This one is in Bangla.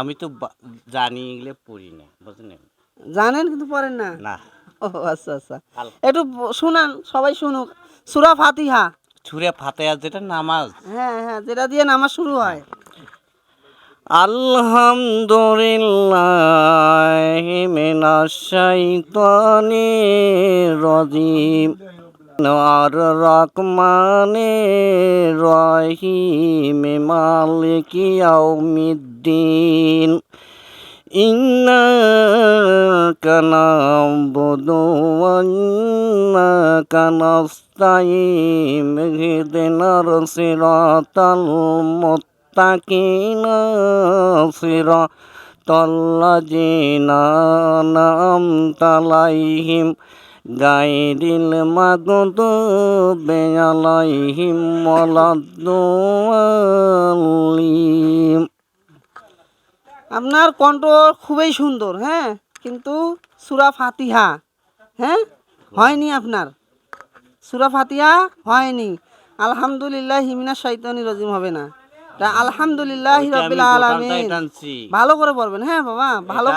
আমি তো জানি এগুলো পড়ি না, বুঝলেন? জানেন কিন্তু পড়েন না? না। ও আচ্ছা আচ্ছা, একটু শুনান, সবাই শুনুক। সূরা ফাতিহা। সূরা ফাতিহা যেটা নামাজ। হ্যাঁ হ্যাঁ, যেটা দিয়ে নামাজ শুরু হয়। আলহামদুলিল্লাহি মিনাশ শাইতানির রাজিম আর রহমানির রহিম মালিকি ইয়াউমিদ্দিন ইন্নাকা না'বুদু ওয়া ইন্নাকা নাস্তাঈন ইহদিনাস সিরাতাল মুত্তাকিনা সিরাতাল্লাযীনা আন'আমতা আলাইহিম গায়রিল মাগদুবি আলাইহিম ওয়ালাদ-দাল্লিন। আপনার কণ্ঠ খুবই সুন্দর, হ্যাঁ, কিন্তু সূরা ফাতিহা, হ্যাঁ, হয়নি আপনার। সূরা ফাতিহা হয়নি। আলহামদুলিল্লাহি মিনাশ শাইতানির রাজিম হবে না, তা আলহামদুলিল্লাহি রাব্বিল আলামিন। ভালো করে পড়বেন, হ্যাঁ বাবা, ভালো।